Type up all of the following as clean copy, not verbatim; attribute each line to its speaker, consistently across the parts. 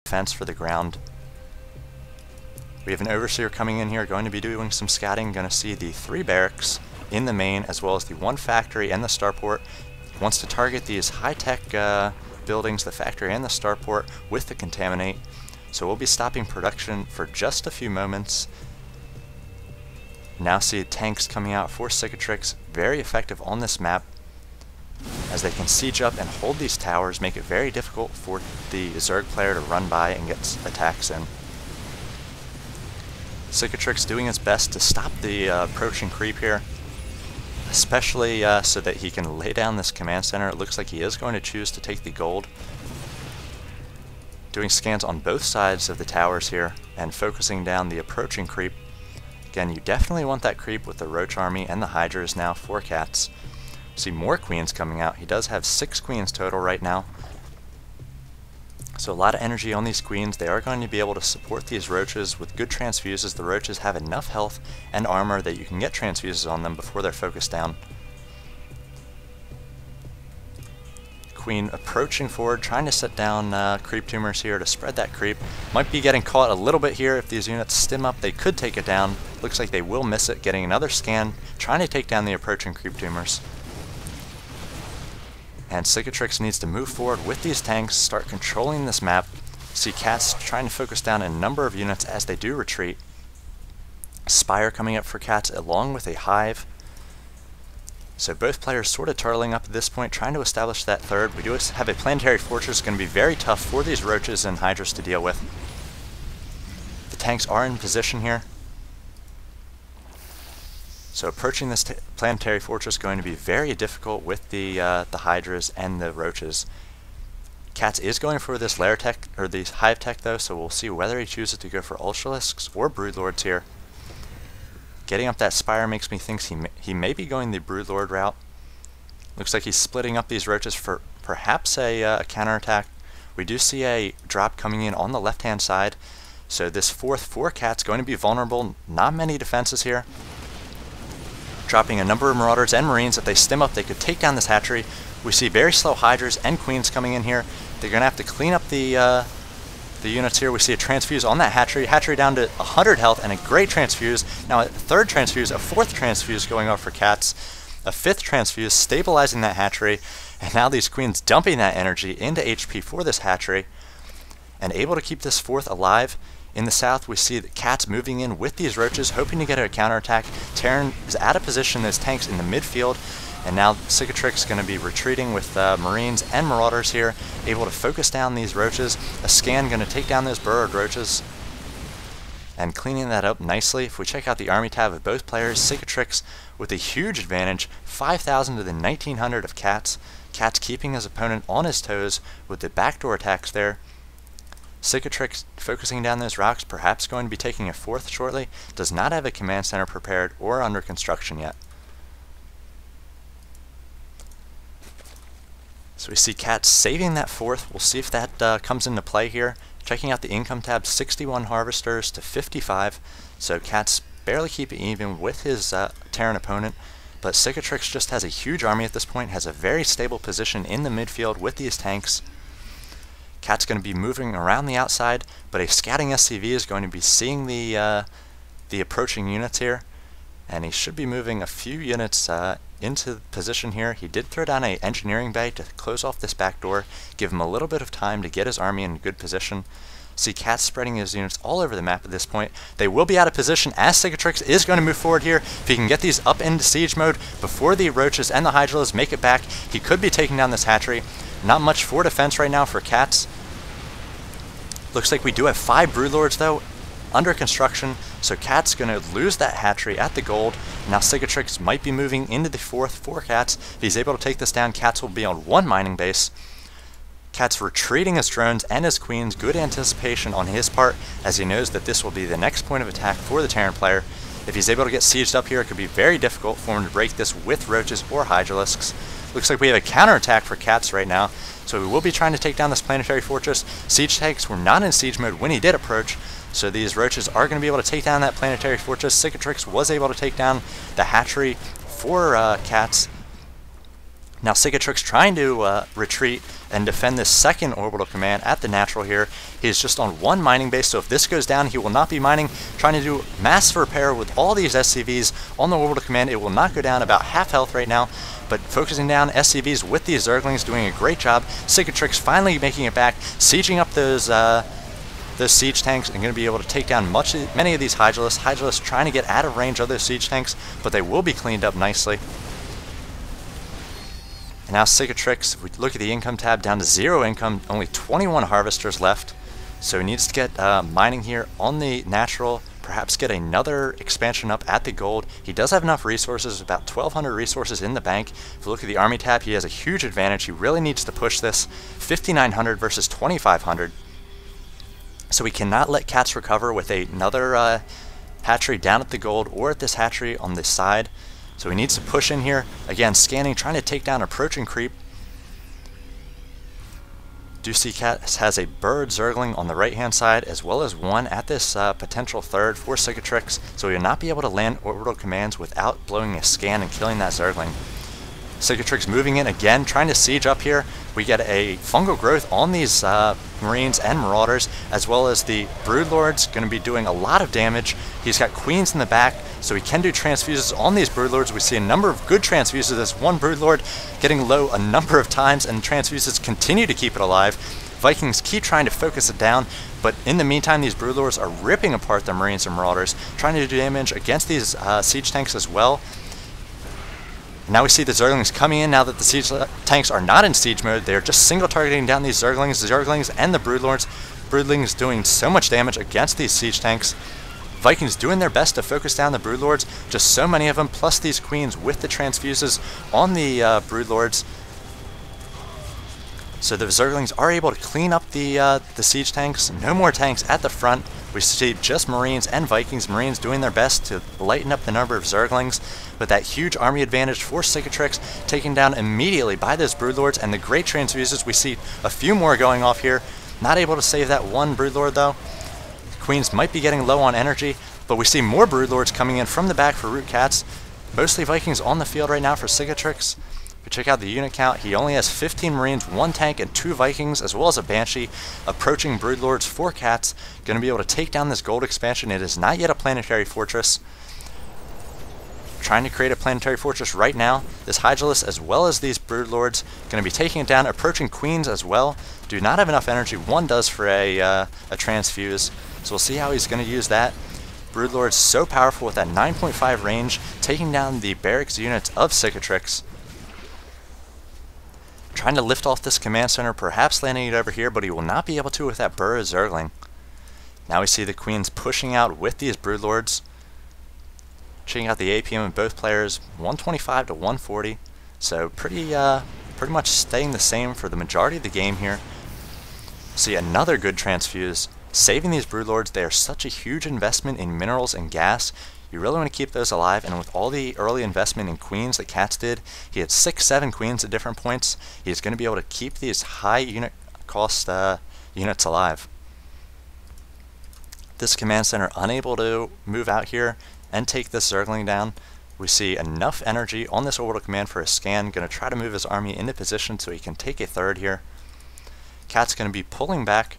Speaker 1: defense for the ground. We have an overseer coming in here, going to be doing some scouting, going to see the 3 barracks in the main, as well as the 1 factory and the starport. Wants to target these high-tech buildings, the factory and the starport, with the contaminate. So we'll be stopping production for just a few moments. Now see tanks coming out for Sikatrix, very effective on this map, as they can siege up and hold these towers, make it very difficult for the Zerg player to run by and get attacks in. Sikatrix doing his best to stop the approaching creep here, especially so that he can lay down this command center. It looks like he is going to choose to take the gold. Doing scans on both sides of the towers here and focusing down the approaching creep. Again, you definitely want that creep with the Roach army and the Hydras now for Catz. See more queens coming out. He does have 6 queens total right now. So a lot of energy on these queens. They are going to be able to support these roaches with good transfuses. The roaches have enough health and armor that you can get transfuses on them before they're focused down. Queen approaching forward, trying to set down creep tumors here to spread that creep. Might be getting caught a little bit here. If these units stim up, they could take it down. Looks like they will miss it, getting another scan, trying to take down the approaching creep tumors. And Sikatrix needs to move forward with these tanks, start controlling this map. See Catz trying to focus down a number of units as they do retreat. Spire coming up for Catz along with a hive. So both players sort of turtling up at this point, trying to establish that third. We do have a planetary fortress, going to be very tough for these roaches and hydras to deal with. The tanks are in position here. So approaching this planetary fortress is going to be very difficult with the hydras and the roaches. Catz is going for this lair tech, or the hive tech though, so we'll see whether he chooses to go for ultralisks or broodlords here. Getting up that spire makes me think he may be going the broodlord route. Looks like he's splitting up these roaches for perhaps a counterattack. We do see a drop coming in on the left hand side, so this 4th for Catz going to be vulnerable. Not many defenses here. Dropping a number of marauders and marines. If they stim up, they could take down this hatchery. We see very slow hydras and queens coming in here. They're going to have to clean up the units here. We see a transfuse on that hatchery. Hatchery down to 100 health and a great transfuse. Now a 3rd transfuse, a 4th transfuse going off for Catz. A 5th transfuse stabilizing that hatchery. And now these queens dumping that energy into HP for this hatchery. And able to keep this 4th alive. In the south, we see the Catz moving in with these roaches, hoping to get a counterattack. Terran is out of position, those tanks in the midfield, and now Sikatrix is going to be retreating with marines and marauders here, able to focus down these roaches. A scan going to take down those burrowed roaches, and cleaning that up nicely. If we check out the army tab of both players, Sikatrix with a huge advantage, 5,000 to the 1,900 of Catz. Catz keeping his opponent on his toes with the backdoor attacks there. Sikatrix focusing down those rocks, perhaps going to be taking a 4th shortly. Does not have a command center prepared or under construction yet. So we see Catz saving that 4th. We'll see if that comes into play here. Checking out the income tab, 61 harvesters to 55. So Catz barely keeping even with his Terran opponent. But Sikatrix just has a huge army at this point, has a very stable position in the midfield with these tanks. Catz going to be moving around the outside, but a scouting SCV is going to be seeing the approaching units here, and he should be moving a few units into position here. He did throw down an engineering bay to close off this back door, give him a little bit of time to get his army in good position. See Catz spreading his units all over the map at this point. They will be out of position as Sikatrix is going to move forward here. If he can get these up into siege mode before the roaches and the hydras make it back, he could be taking down this hatchery. Not much for defense right now for Catz. Looks like we do have 5 broodlords though under construction, so Catz going to lose that hatchery at the gold. Now Sikatrix might be moving into the 4th for Catz. If he's able to take this down, Catz will be on 1 mining base. Catz retreating his drones and his queens, good anticipation on his part, as he knows that this will be the next point of attack for the Terran player. If he's able to get sieged up here, it could be very difficult for him to break this with roaches or hydralisks. Looks like we have a counterattack for Catz right now, so we will be trying to take down this planetary fortress. Siege tanks were not in siege mode when he did approach, so these roaches are going to be able to take down that planetary fortress. Sikatrix was able to take down the hatchery for Catz. Now Sikatrix trying to retreat and defend this second orbital command at the natural here. He's just on one mining base, so if this goes down, he will not be mining. Trying to do massive repair with all these SCVs on the orbital command. It will not go down, about half health right now, but focusing down SCVs with these Zerglings, doing a great job. Sikatrix finally making it back, sieging up those siege tanks, and going to be able to take down many of these Hydralisks. Hydralisks trying to get out of range of those siege tanks, but they will be cleaned up nicely. And now Sikatrix, if we look at the income tab, down to 0 income, only 21 harvesters left. So he needs to get mining here on the natural, perhaps get another expansion up at the gold. He does have enough resources, about 1,200 resources in the bank. If we look at the army tab, he has a huge advantage. He really needs to push this, 5,900 versus 2,500. So we cannot let Catz recover with another hatchery down at the gold or at this hatchery on this side. So he needs to push in here. Again, scanning, trying to take down approaching creep. Do see Catz has a bird Zergling on the right hand side, as well as one at this potential third for Sikatrix. So he will not be able to land orbital commands without blowing a scan and killing that Zergling. Sikatrix moving in again, trying to siege up here. We get a fungal growth on these Marines and Marauders, as well as the Broodlords, going to be doing a lot of damage. He's got Queens in the back, so he can do transfuses on these Broodlords. We see a number of good transfuses. This one Broodlord getting low a number of times, and transfuses continue to keep it alive. Vikings keep trying to focus it down, but in the meantime, these Broodlords are ripping apart the Marines and Marauders, trying to do damage against these siege tanks as well. Now we see the Zerglings coming in now that the siege tanks are not in siege mode. They are just single targeting down these Zerglings and the Broodlords. Broodlings doing so much damage against these siege tanks. Vikings doing their best to focus down the Broodlords. Just so many of them, plus these Queens with the transfuses on the Broodlords. So the Zerglings are able to clean up the siege tanks. No more tanks at the front. We see just Marines and Vikings. Marines doing their best to lighten up the number of Zerglings, but that huge army advantage for Sikatrix, taken down immediately by those Broodlords and the great transfuses. We see a few more going off here. Not able to save that one Broodlord though. Queens might be getting low on energy, but we see more Broodlords coming in from the back for Root Catz. Mostly Vikings on the field right now for Sikatrix. If we check out the unit count, he only has 15 Marines, 1 tank, and 2 Vikings, as well as a Banshee. Approaching Broodlords for Catz. Going to be able to take down this gold expansion. It is not yet a planetary fortress. Trying to create a planetary fortress right now. This Hydralisk, as well as these Broodlords, going to be taking it down. Approaching Queens as well. Do not have enough energy. One does for a transfuse. So we'll see how he's going to use that. Broodlord's so powerful with that 9.5 range, taking down the barracks units of Sikatrix. Trying to lift off this command center, perhaps landing it over here, but he will not be able to with that Burr Zergling. Now we see the Queens pushing out with these Broodlords. Checking out the APM of both players, 125 to 140. So pretty much staying the same for the majority of the game here. See another good transfuse. Saving these Broodlords, they are such a huge investment in minerals and gas. You really want to keep those alive, and with all the early investment in Queens that Catz did, he had 6-7 Queens at different points. He's going to be able to keep these high unit cost units alive. This command center unable to move out here and take this Zergling down. We see enough energy on this orbital command for a scan. Going to try to move his army into position so he can take a third here. Catz going to be pulling back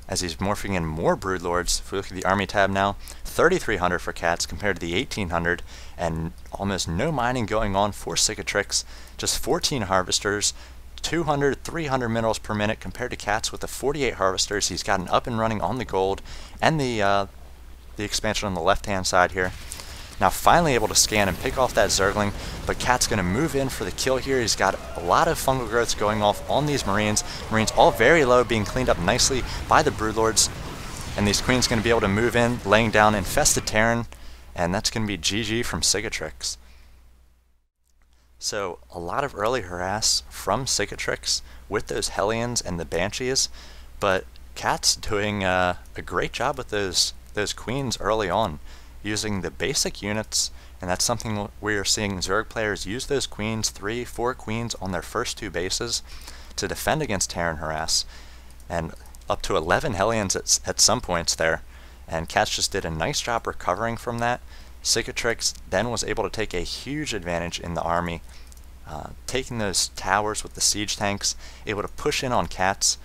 Speaker 1: as he's morphing in more Broodlords. If we look at the army tab now, 3,300 for Catz compared to the 1,800, and almost no mining going on for Sikatrix. Just 14 harvesters, 200, 300 minerals per minute compared to Catz with the 48 harvesters. He's gotten up and running on the gold and the expansion on the left-hand side here. Now finally able to scan and pick off that Zergling, but Catz going to move in for the kill here. He's got a lot of fungal growths going off on these Marines. Marines all very low, being cleaned up nicely by the Broodlords. And these Queens going to be able to move in, laying down infested Terran, and that's going to be GG from Sikatrix. So a lot of early harass from Sikatrix with those Hellions and the Banshees, but Catz doing a great job with those Queens early on, using the basic units, and that's something we are seeing Zerg players use those Queens, 3, 4 Queens on their first 2 bases to defend against Terran harass, and up to 11 Hellions at some points there, and Catz just did a nice job recovering from that. Sikatrix then was able to take a huge advantage in the army, taking those towers with the siege tanks, able to push in on Catz.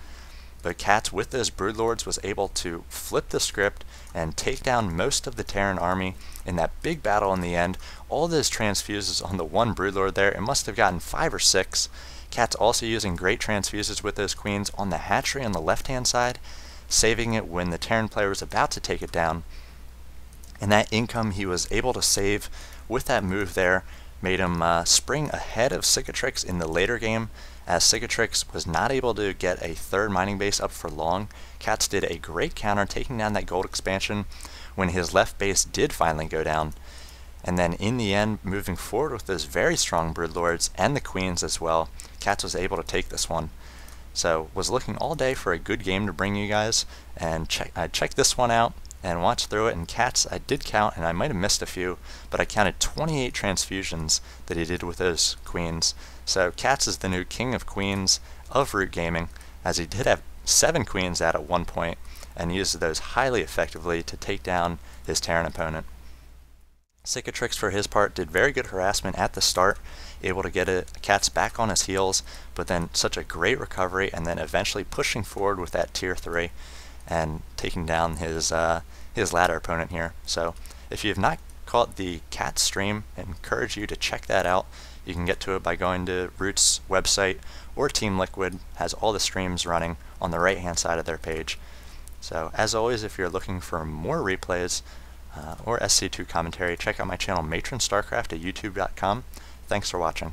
Speaker 1: But Catz, with those broodlords, was able to flip the script and take down most of the Terran army in that big battle in the end. All those transfuses on the one broodlord there, it must have gotten 5 or 6. Catz also using great transfuses with those queens on the hatchery on the left-hand side, saving it when the Terran player was about to take it down. And that income he was able to save with that move there made him spring ahead of Sikatrix in the later game, as Sikatrix was not able to get a third mining base up for long. Catz did a great counter, taking down that gold expansion when his left base did finally go down. And then in the end, moving forward with those very strong broodlords and the queens as well, Catz was able to take this one. So was looking all day for a good game to bring you guys, and I checked this one out and watched through it, and Catz, I did count, and I might have missed a few, but I counted 28 transfusions that he did with those queens. So Catz is the new king of queens of Root Gaming, as he did have 7 queens out at one point, and used those highly effectively to take down his Terran opponent. Sikatrix, for his part, did very good harassment at the start, able to get Catz back on his heels, but then such a great recovery, and then eventually pushing forward with that tier 3 and taking down his ladder opponent here. So if you have not caught the Catz stream, I encourage you to check that out. You can get to it by going to Root's website, or Team Liquid has all the streams running on the right hand side of their page. So as always, if you're looking for more replays or SC2 commentary, check out my channel Matron Starcraft at youtube.com. Thanks for watching.